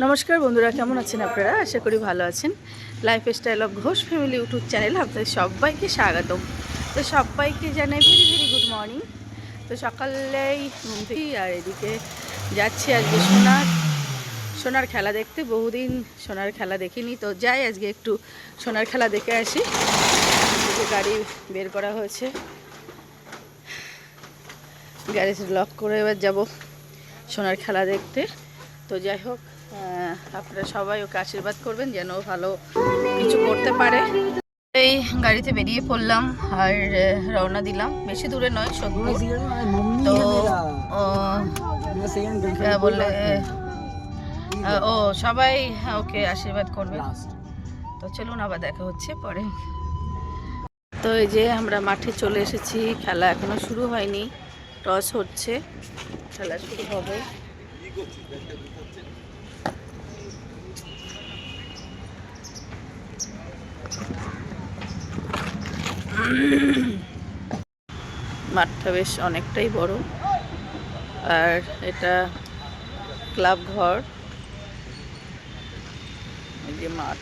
নমস্কার বন্ধুরা, কেমন আছেন আপনারা? আশা করি ভালো আছেন। Lifestyle of Ghosh family YouTube চ্যানেলে আপনাদের সবাইকে স্বাগতম। তো সবাইকে জানাই ভেরি ভেরি গুড মর্নিং। তো সকালেই ঘুম থেকে আর এদিকে যাচ্ছি আজকে সোনার খেলা দেখতে। বহুদিন সোনার খেলা দেখিনি, তো যাই আজকে একটু সোনার খেলা দেখে আসি। এদিকে গাড়ি বের করা হয়েছে, গ্যারেজ লক করে এবার যাব সোনার খেলা দেখতে। তো যাই হোক, আপনারা সবাই ওকে আশীর্বাদ করবেন যেন ভালো কিছু করতে পারে। এই গাড়িতে বেরিয়ে পড়লাম আর রওনা দিলাম। বেশি দূরে নয়, সোদপুর। তো বললে ও সবাই ওকে আশীর্বাদ করবে। তো চলুন, আবার দেখা হচ্ছে পরে। তো এই যে আমরা মাঠে চলে এসেছি। খেলা এখনো শুরু হয়নি, টস হচ্ছে, খেলা শুরু হবে। মাঠটা বেশ অনেকটাই বড়, আর এটা ক্লাব ঘর। এই যে মাঠ,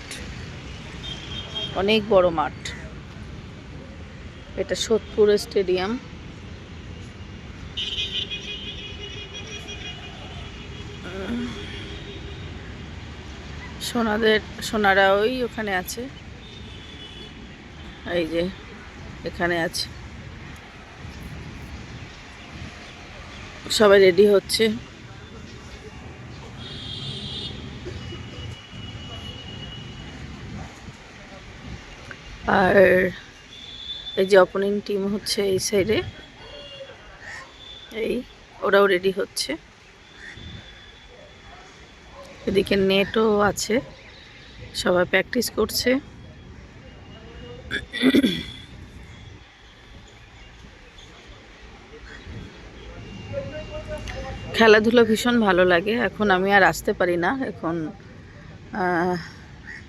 অনেক বড় মাঠ। এটা সোদপুর স্টেডিয়াম। সোনারা ওই ওখানে আছে, এই যে এখানে আছে। সবাই রেডি হচ্ছে। আর এই যে অপোনেন্ট টিম হচ্ছে এই সাইডে, এই ওরাও রেডি হচ্ছে। এদিকে নেটও আছে, সবাই প্র্যাকটিস করছে। খেলাধুলা ভীষণ ভালো লাগে। এখন আমি আর আসতে পারি না। এখন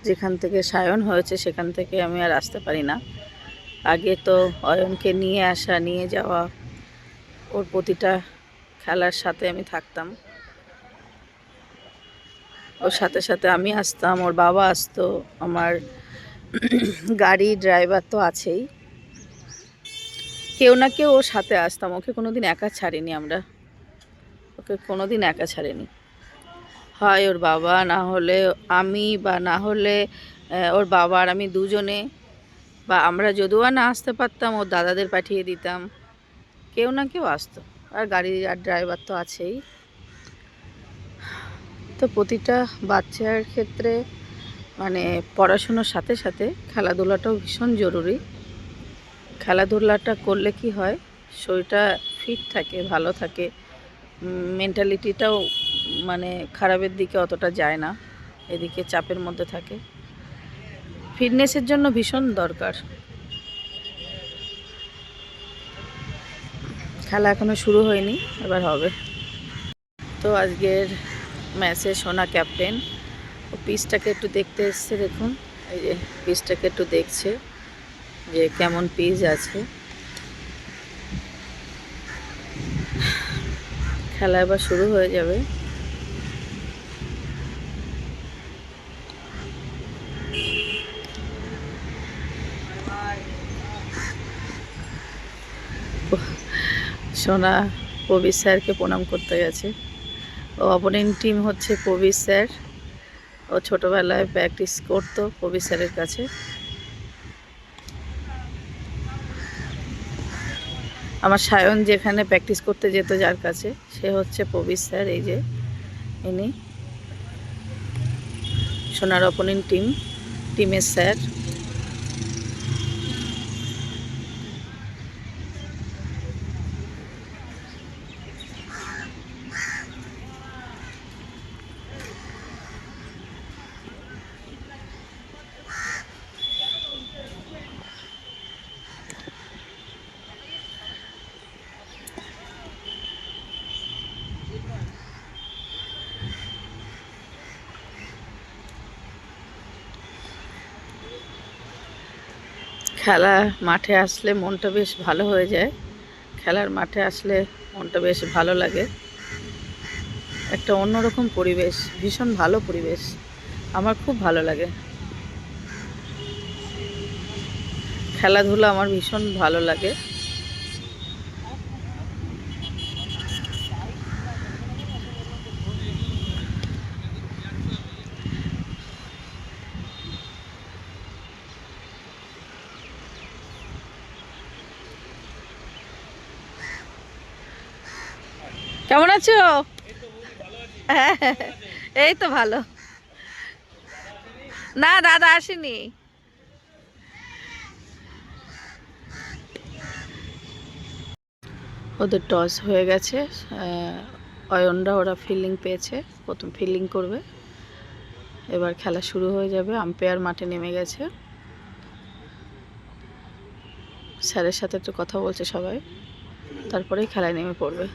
যেখান থেকে সায়ন হয়েছে সেখান থেকে আমি আর আসতে পারি না। আগে তো অয়নকে নিয়ে আসা, নিয়ে যাওয়া, ওর প্রতিটা খেলার সাথে আমি থাকতাম। ওর সাথে সাথে আমি আসতাম, ওর বাবা আসতো, আমার গাড়ি ড্রাইভার তো আছেই, কেউ না কেউ ওর সাথে আসতাম। ওকে কোনোদিন একা ছাড়িনি আমরা, ওকে কোনোদিন একা ছাড়িনি। হয় ওর বাবা, না হলে আমি, বা না হলে ওর বাবা আর আমি দুজনে, বা আমরা যদিও না আসতে পারতাম ওর দাদাদের পাঠিয়ে দিতাম, কেউ না কেউ আসতো। আর গাড়ি আর ড্রাইভার তো আছেই। তো প্রতিটা বাচ্চার ক্ষেত্রে মানে পড়াশুনোর সাথে সাথে খেলাধুলাটাও ভীষণ জরুরি। খেলাধুলাটা করলে কি হয়, শরীরটা ফিট থাকে, ভালো থাকে, মেন্টালিটিটাও মানে খারাপের দিকে অতটা যায় না, এদিকে চাপের মধ্যে থাকে। ফিটনেসের জন্য ভীষণ দরকার। খেলা এখনো শুরু হয়নি, এবার হবে। তো আজকের ম্যাচে সোনা ক্যাপ্টেন, ও পিচটাকে একটু দেখতে এসছে। দেখুন, এই যে পিচটাকে একটু দেখছে যে কেমন পিচ আছে। খেলা এবার শুরু হয়ে যাবে। সোনা প্রবীর স্যারকে প্রণাম করতে গেছে। ও অপোনেন্ট টিম হচ্ছে প্রবীর স্যার। ও ছোটোবেলায় প্র্যাকটিস করতো প্রবীর স্যারের কাছে। আমার সায়ন যেখানে প্র্যাকটিস করতে যেত, যার কাছে, সে হচ্ছে প্রবীর স্যার। এই যে ইনি সোনার অপোনেন্ট টিমের স্যার। খেলা মাঠে আসলে মনটা বেশ ভালো হয়ে যায়। খেলার মাঠে আসলে মনটা বেশ ভালো লাগে। একটা অন্যরকম পরিবেশ, ভীষণ ভালো পরিবেশ, আমার খুব ভালো লাগে। খেলাধুলা আমার ভীষণ ভালো লাগে। কেমন আছো? হ্যাঁ, এই তো ভালো। না, দাদা আসেনি। ওদের টস হয়ে গেছে, অয়নরা ওরা ফিল্ডিং পেয়েছে, প্রথম ফিল্ডিং করবে। এবার খেলা শুরু হয়ে যাবে। আম্পায়ার মাঠে নেমে গেছে, স্যারের সাথে একটু কথা বলছে সবাই, তারপরেই খেলায় নেমে পড়বে।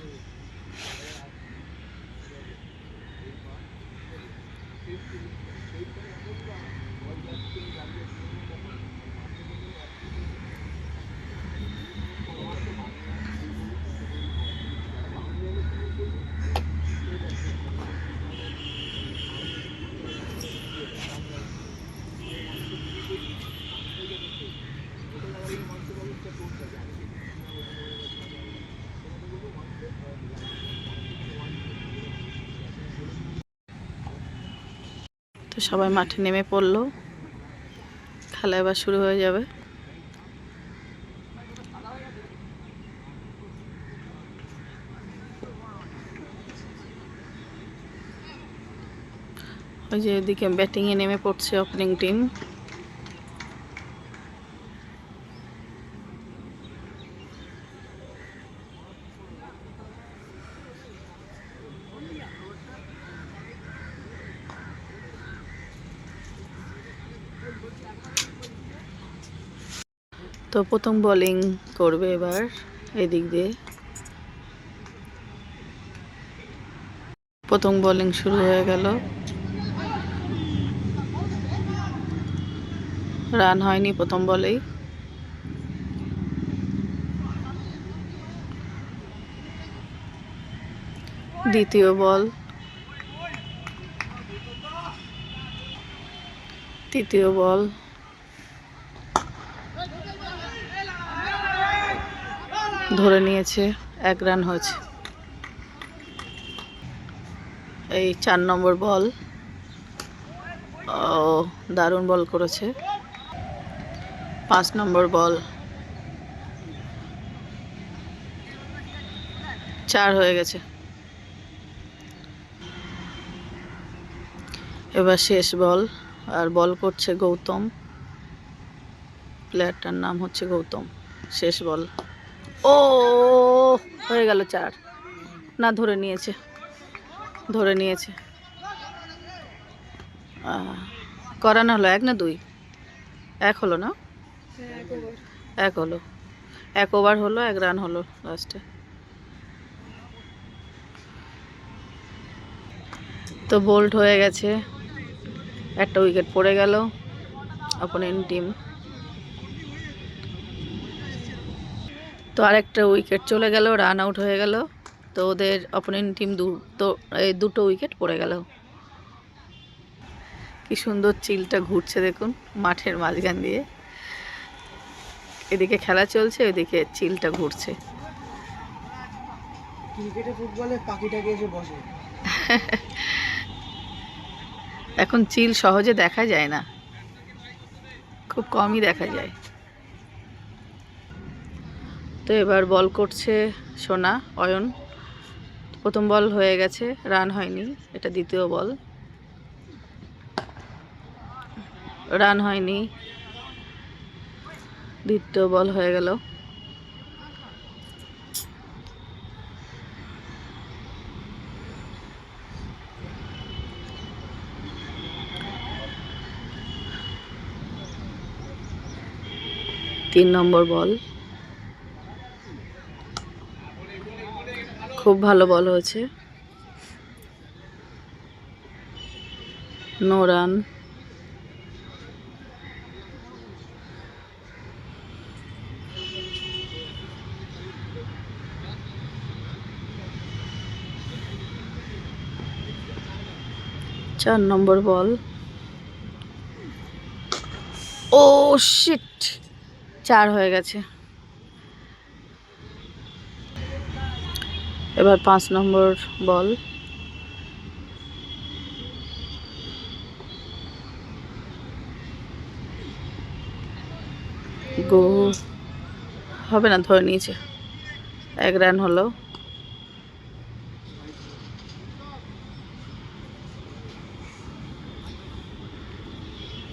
তো সবাই মাঠে নেমে পড়লো, খেলা এবার শুরু হয়ে যাবে। ওই যে এদিকে ব্যাটিংয়ে নেমে পড়ছে ওপেনিং টিম। তো প্রথম বোলিং করবে এবার এদিক দিয়ে। প্রথম বোলিং শুরু হয়ে গেল, রান হয়নি প্রথম বলেই। দ্বিতীয় বল, তৃতীয় বল, ধরে নিয়েছে, 1 রান হয়েছে। এই 4 নম্বর বল, ও দারুণ বল করেছে। 5 নম্বর বল, 4 হয়ে গেছে। এবার শেষ বল, আর বল করছে গৌতম, প্লেয়ারটার নাম হচ্ছে গৌতম। শেষ বল, ও হয়ে গেল 4। না, ধরে নিয়েছে, ধরে নিয়েছে। করানো হলো 1 না 2? 1 হলো না? 1 হলো, 1 ওভার হলো, 1 রান হলো লাস্টে। তো বোল্ড হয়ে গেছে, একটা উইকেট পড়ে গেল অপোনেন্ট টিম। তো আরেকটা উইকেট চলে গেল, রান আউট হয়ে গেল। তো ওদের অপোনেন্ট টিম দুটো উইকেট পড়ে গেল। কি সুন্দর চিলটা ঘুরছে দেখুন মাঠের মাঝখান দিয়ে, এদিকে খেলা চলছে, ওইদিকে চিলটা ঘুরছে। ক্রিকেটে ফুটবলে পাখিটাকে এসে বসে। এখন চিল সহজে দেখা যায় না, খুব কমই দেখা যায়। তো এবার বল করছে সোনা, অয়ন। প্রথম বল হয়ে গেছে, রান হয়নি। এটা দ্বিতীয় বল, রান হয়নি। দ্বিতীয় বল হয়ে গেল, তিন নম্বর বল। খুব ভালো বল হয়েছে, নো রান। 4 নম্বর বল। ও শিট, 4 হয়ে গেছে। এবার 5 নম্বর বল। গো, হবে না, ধরে নিয়েছে। 1 রান হলো।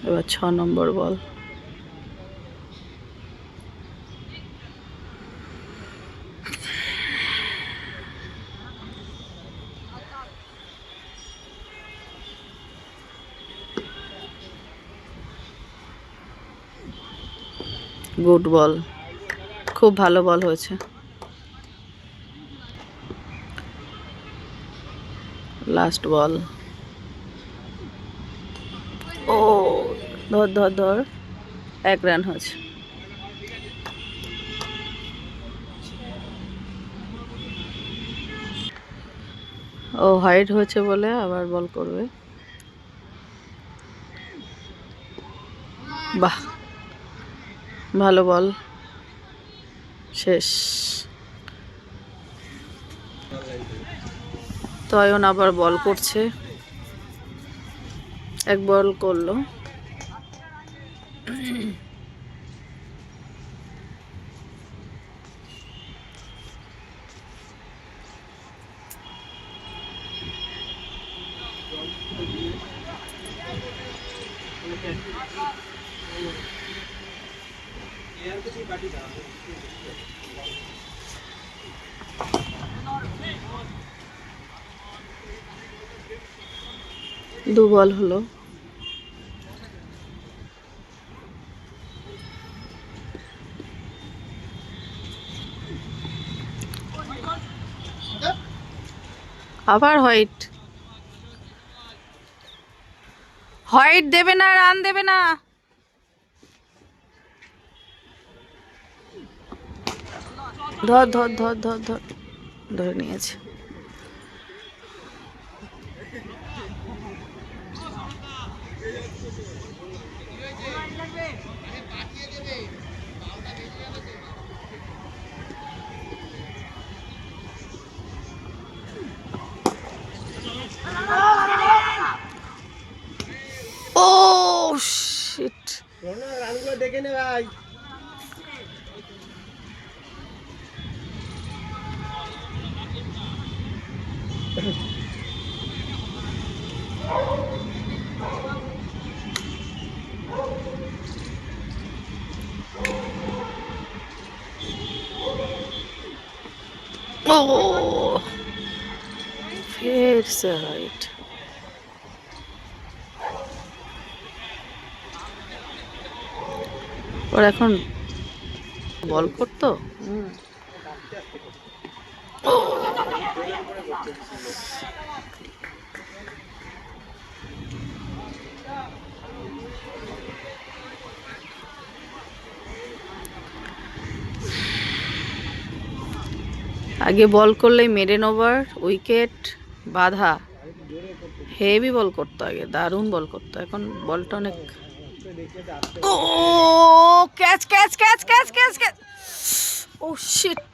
এবার 6 নম্বর বল। গুড বল, খুব ভালো বল হয়েছে। লাস্ট বল। ও, ধর ধর ধর, 1 রান হয়েছে। ও হাইড হয়েছে বলে আবার বল করবে। বাহ, ভালো বল, শেষ। তো অয়ন আবার বল করছে, 1 বল করলো। দু বল হলো। আবার হোয়াইট, হোয়াইট দেবে না, রান দেবে না। ধর ধর ধর ধর ধর, ধরে নিয়েছে। ও শিট, রানগুলো দেখে নে ভাই। ও फिर से राइट। ওর এখন বল করতো। আগে বল করলেই মেডেন ওভার, উইকেট, বাধা। হেভি বল করতো আগে, দারুণ বল করতো। এখন বলটা অনেক। Oh catch catch catch catch catch catch, oh shit.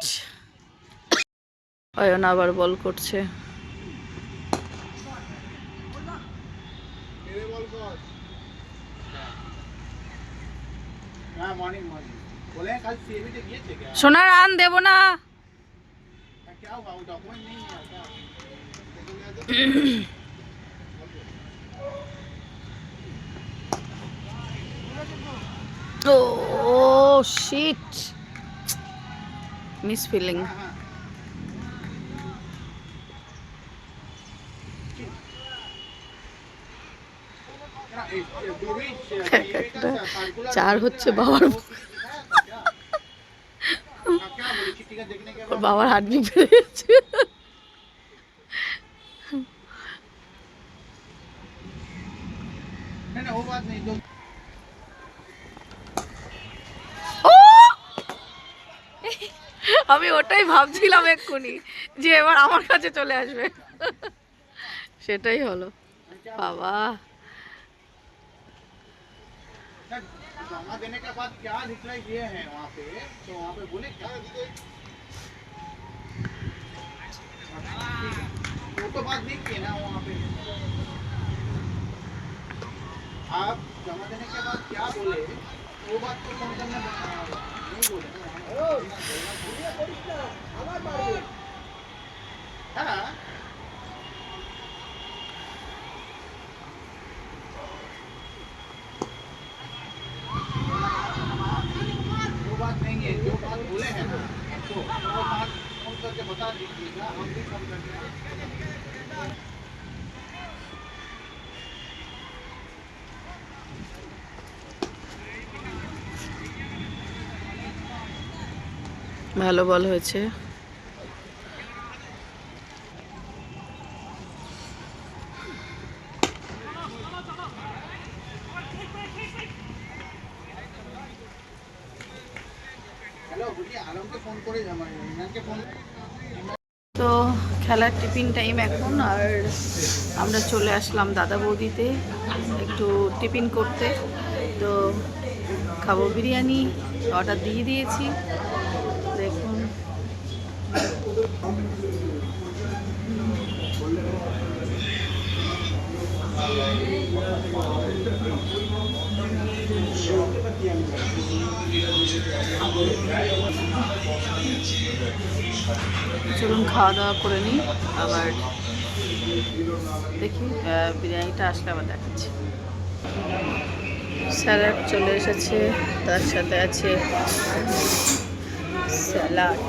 Ayan আবার বল করছে। সোনা রান দেব না। Oh shit, miss feeling. চার হচ্ছে বাবার, বাবার হাড্ডি বেড়ে গেছে। আমি ওটাই ভাবছিলাম এক্ষুনি, যে এবার আমার কাছে চলে আসবে। সেটাই হলো। বাবা जमा देने के बाद क्या रिप्लाई दिए हैं वहाँ पे, तो वहाँ पे बोले क्या वो तो बात नहीं की ना वहाँ पे। आप जमा देने के बाद क्या बोले वो बात तो फोन करना नहीं बोले ना। हाँ वो बात नहीं है, जो बात बोले हैं ना तो वो बात फोन करके बता दीजिएगा, हम भी फोन करके। ভালো বল হয়েছে। হ্যালো বুঝি আলমকে ফোন করে ইমরানকে ফোন। তো খেলার টিফিন টাইম এখন, আর আমরা চলে আসলাম দাদা বৌদিতে একটু টিফিন করতে। তো খাবো বিরিয়ানি, অর্ডার দিয়ে দিয়েছি। দেখুন চলুন খাওয়া দাওয়া করে নিই, আবার দেখি বিরিয়ানিটা আসলে আবার দেখাচ্ছি। স্যালাড চলে এসেছে, তার সাথে আছে স্যালাড,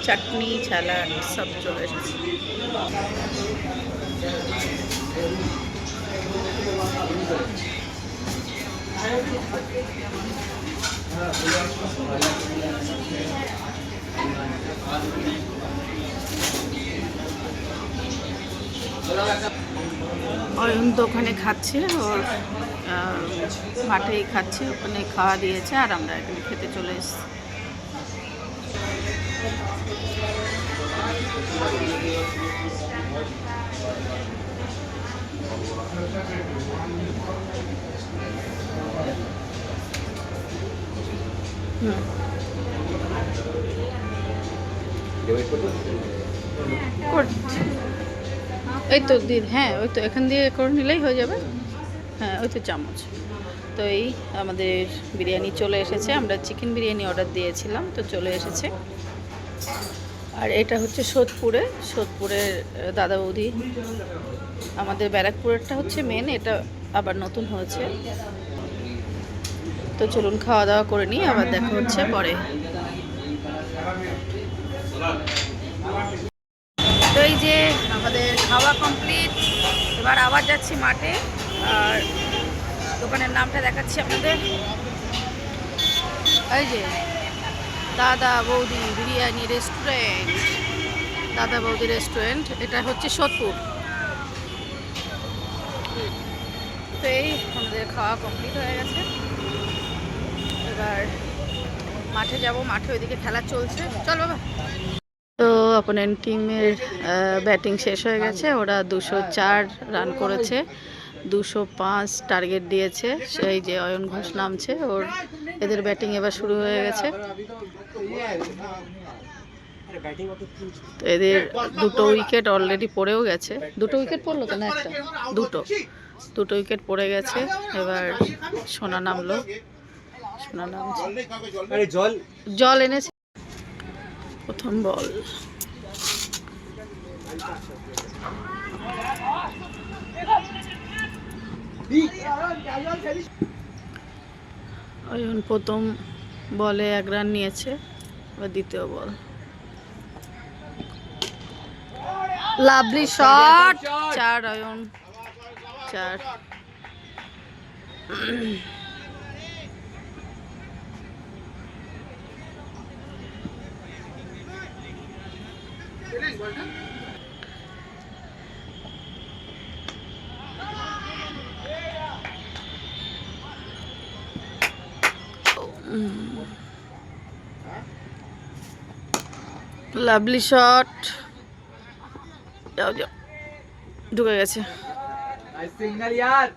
চাটনি, স্যালাড সব চলে এসেছে। অয়ন তো ওখানে খাচ্ছে, ওর মাঠেই খাচ্ছে, ওখানে খাওয়া দিয়েছে, আর আমরা এখানে খেতে চলে এসেছি। এই তো দিন, হ্যাঁ ওই তো এখান দিয়ে করে নিলেই হয়ে যাবে। হ্যাঁ ওই তো চামচ। তো এই আমাদের বিরিয়ানি চলে এসেছে, আমরা চিকেন বিরিয়ানি অর্ডার দিয়েছিলাম, তো চলে এসেছে। আর এটা হচ্ছে সোদপুরের দাদা বৌদি। আমাদের ব্যারাকপুরেরটা হচ্ছে মেন, এটা আবার নতুন হয়েছে। তো চলুন খাওয়া দাওয়া করে নিই, আবার দেখা হচ্ছে পরে। তো এই যে আমাদের খাওয়া কমপ্লিট, এবার আবার যাচ্ছি মাঠে, আর দোকানের নামটা দেখাচ্ছি আপনাদের। এই যে দাদা বৌদি বিরিয়ানি রেস্টুরেন্ট, দাদা বৌদি রেস্টুরেন্ট, এটা হচ্ছে সোদপুর। তো এই আমাদের খাওয়া কমপ্লিট হয়ে গেছে, এবার মাঠে যাব, মাঠে ওইদিকে খেলা চলছে। চল বাবা। তো অপোনেন্ট টিমের ব্যাটিং শেষ হয়ে গেছে, ওরা 204 রান করেছে, 205 টার্গেট দিয়েছে। সেই যে অয়ন ঘোষ নামছে, এদের ব্যাটিং এবার শুরু হয়ে গেছে। তো এদের 2টো উইকেট অলরেডি পড়েও গেছে। 2টো উইকেট পড়লো তো না, একটা, দুটো উইকেট পড়ে গেছে। এবার সোনা নামলো, সোনা নামছে, জল এনেছে। প্রথম বল, অয়ন প্রথম বলে 1 রান নিয়েছে। এবার দ্বিতীয় ball, lovely shot, 4 Ayan, 4। Lovely shot, ঢুকে গেছে। नाइस सिग्नल यार।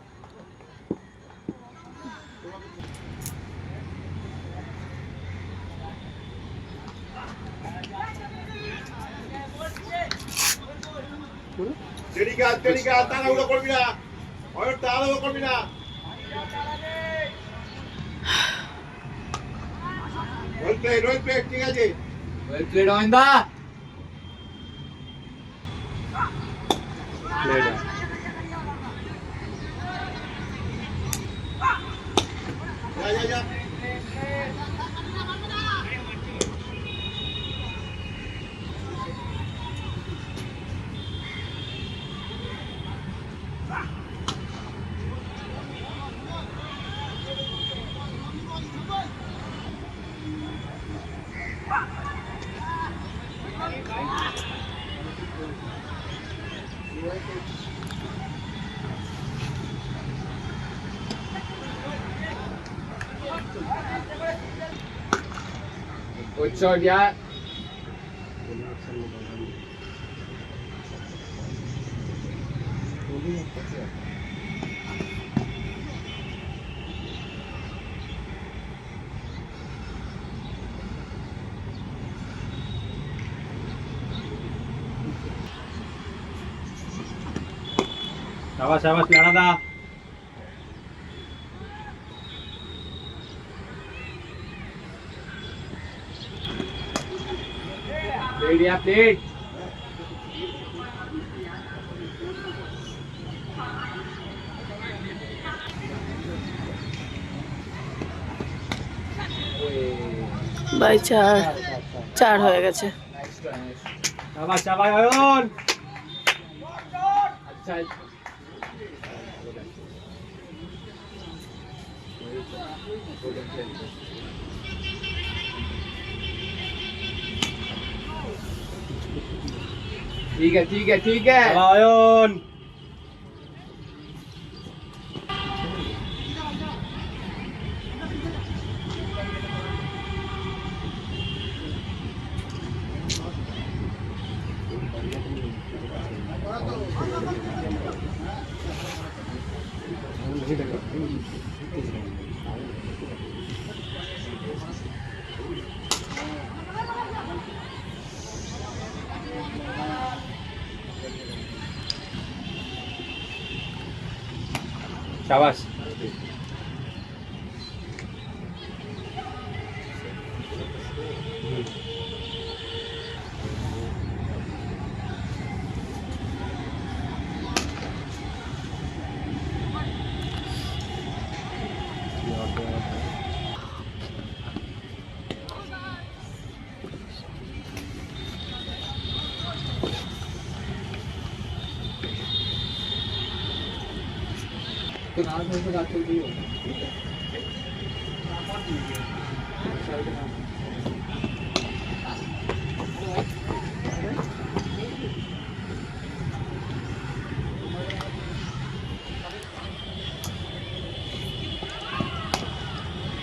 तेरी का आता ना उड़ा कर बिना और ताला उड़ा कर बिना रोल प्ले ठीक है जी वेल प्लेड गोविंदा। जा गुड शॉट यार। शाबाश शाबाश लाड़ा दा। प्लेड यार प्लेड। বাই 4 হয়ে গেছে। शाबाश शाबाश अयन। अच्छा ठीक है ठीक है ठीक है। अयन शाबाश।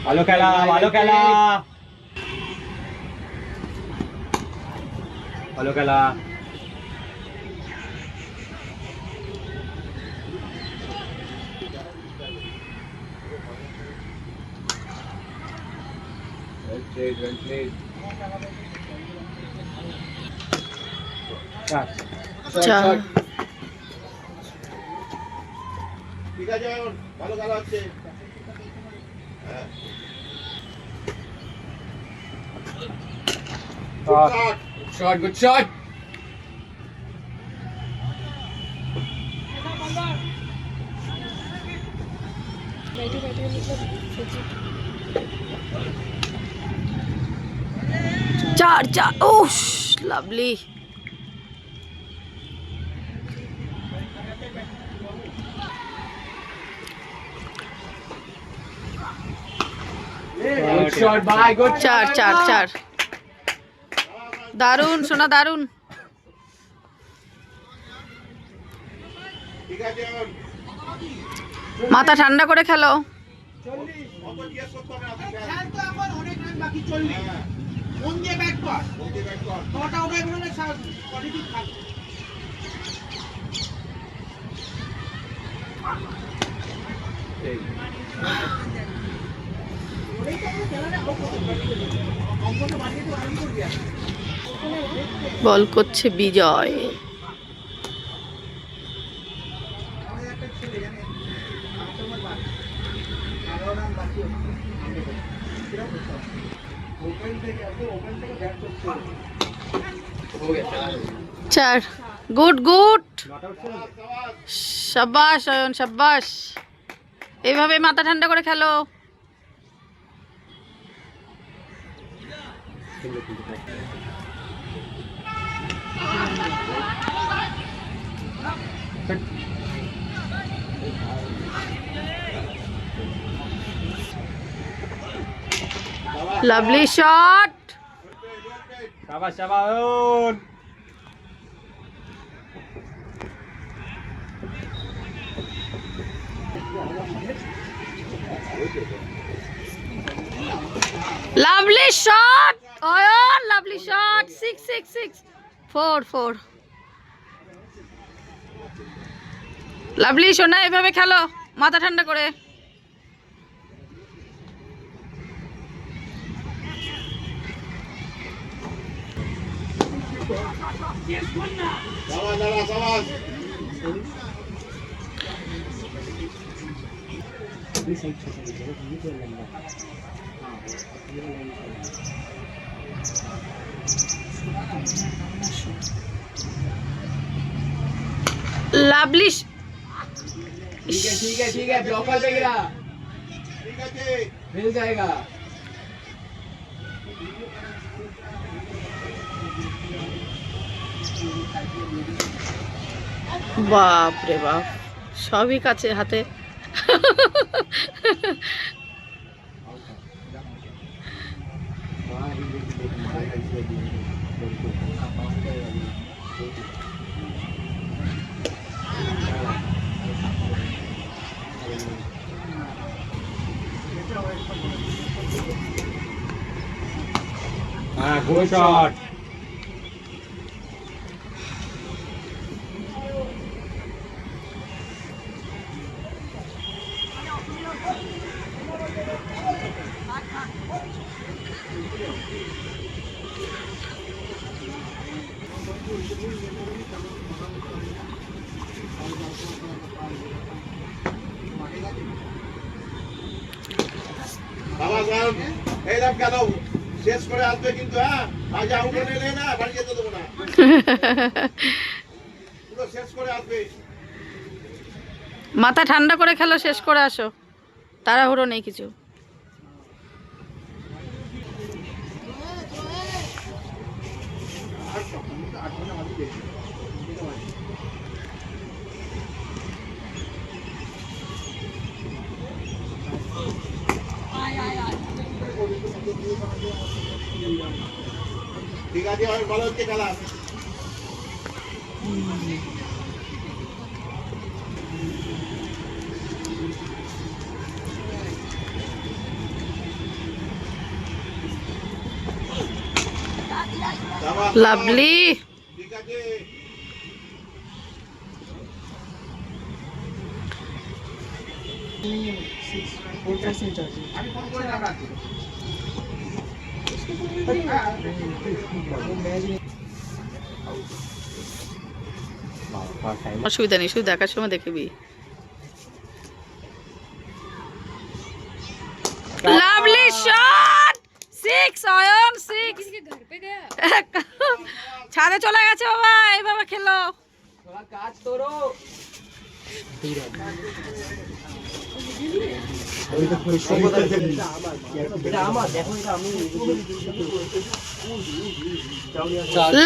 ভালো খেলা ভালো খেলা ভালো খেলা। Well played well played. चार 4 ঠিক আছে ভালো খেলা হচ্ছে गुड शॉट गुड शॉट। चार ओह लवली। गुड शॉट भाई गुड। 4 দারুন সোনা দারুন। ঠিক আছে মাথা ঠান্ডা করে খেলো। অত জিজ্ঞেস করতে হবে না খেল তো এখন অনেক রান বাকি 40 মন দিয়ে ব্যাট কর ব্যাট কর নটা ওভার গুলো কোয়ালিটি থাকবে বল করছে বিজয়। আমাদের একটা ছেলে জানেন, আমার বাদ 11 রান বাকি হচ্ছে। কিরকম করতে হবে? ওপেন থেকে ব্যাট করতে হবে। हो गया चला 4 গুড গুড, নট আউট ছিল না? সাবাস অয়ন সাবাস। এইভাবে মাথা ঠান্ডা করে খেলো। Lovely shot. শাবাশ শাবাশ Ayan. Lovely shot Ayan, lovely shot. 6 6 6 4 4। Lovely সোনা, এভাবে খেলো মাথা ঠান্ডা করে। লাভলি ठीक है ब्लॉकर पे गिरा ঠিক আছে मिल जाएगा বাপ রে বাপ, সবই কাছে হাতে। হ্যাঁ গুড শট। বাবা যাও এই দাম কেন শেষ করে আসবে কিন্তু, হ্যাঁ আজ আউট এলে না বাড়ি যেতে দেবো না, পুরো শেষ করে আসবে। মাথা ঠান্ডা করে খেলো, শেষ করে আসো, তাড়াহুড়ো নেই কিছু। ঠিক আছে ভালো হচ্ছে খেলা। লাভলি। ঠিক আছে আমি ফোন করে রাখছি। অসুবিধা নেই, শুধু দেখার সময় দেখবি। Lovely shot. 6 অয়ন 6। ছাদে চলে গেছে বাবা, এইভাবে খেলো। थोड़ा काट तोड़ो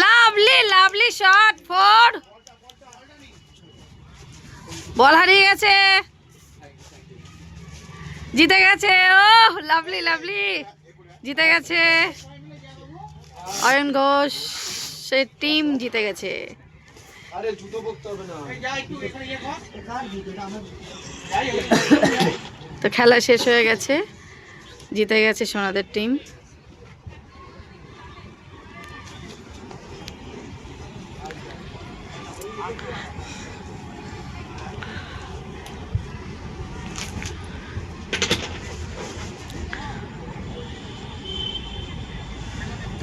লাভলি লাভলি শট 4। বল হারিয়ে গেছে, জিতে গেছে। ও লাভলি লাভলি জিতে গেছে। অয়ন ঘোষ সে টিম জিতে গেছে। अरे जूतो पकते হবে না এই যা একটু এখানে ইয়ে কর এখান জুতোটা আমার তো খেলা শেষ হয়ে গেছে, জিতে গেছে সোনাদের টিম।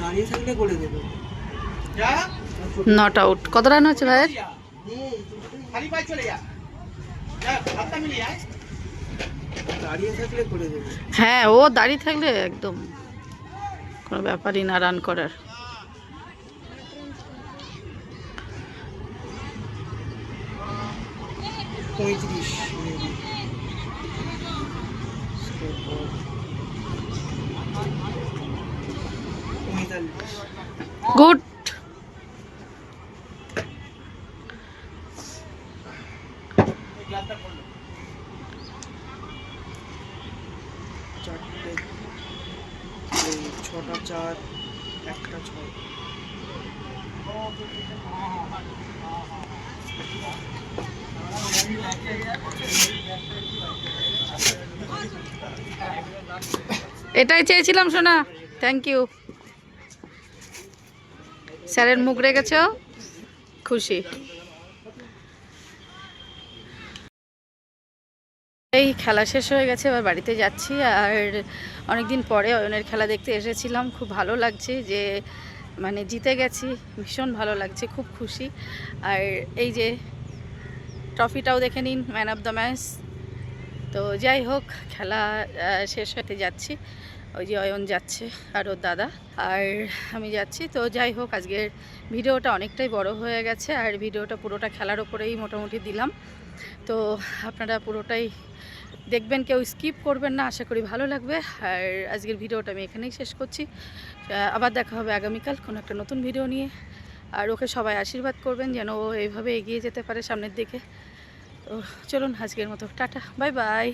দাঁড়িয়ে থাকলে করে দেবে। যা নট আউট। কত রান হচ্ছে ভাইয়ের? খালি পায়ে চলে যা যা হাতটা মিলিয়ে আয় দাঁড়িয়ে থাকলে করে দেবে। হ্যাঁ, ও দাঁড়িয়ে থাকলে একদম কোনো ব্যাপারই না রান করার। পঁয়ত্রিশ পঁয়তাল্লিশ। গুড। চারটে এই ছটা চার একটা ছয়। এটাই চেয়েছিলাম সোনা, থ্যাংক ইউ। স্যারের মুখ রেখেছ, খুশি। এই খেলা শেষ হয়ে গেছে, এবার বাড়িতে যাচ্ছি। আর অনেকদিন পরে অয়নের খেলা দেখতে এসেছিলাম, খুব ভালো লাগছে যে মানে জিতে গেছি, ভীষণ ভালো লাগছে, খুব খুশি। আর এই যে ট্রফিটাও দেখে নিন, ম্যান অফ দ্য ম্যাচ। তো যাই হোক, খেলা শেষ হতে যাচ্ছি। ওই যে অয়ন যাচ্ছে আর ওর দাদা, আর আমি যাচ্ছি। তো যাই হোক, আজকের ভিডিওটা অনেকটাই বড় হয়ে গেছে, আর ভিডিওটা পুরোটা খেলার ওপরেই মোটামুটি দিলাম। তো আপনারা পুরোটাই দেখবেন, কেউ স্কিপ করবেন না, আশা করি ভালো লাগবে। আর আজকের ভিডিওটা আমি এখানেই শেষ করছি। আবার দেখা হবে আগামীকাল কোনো একটা নতুন ভিডিও নিয়ে। আর ওকে সবাই আশীর্বাদ করবেন যেন ও এইভাবে এগিয়ে যেতে পারে সামনের দিকে। তো চলুন, আজকের মতো টাটা, বাই বাই।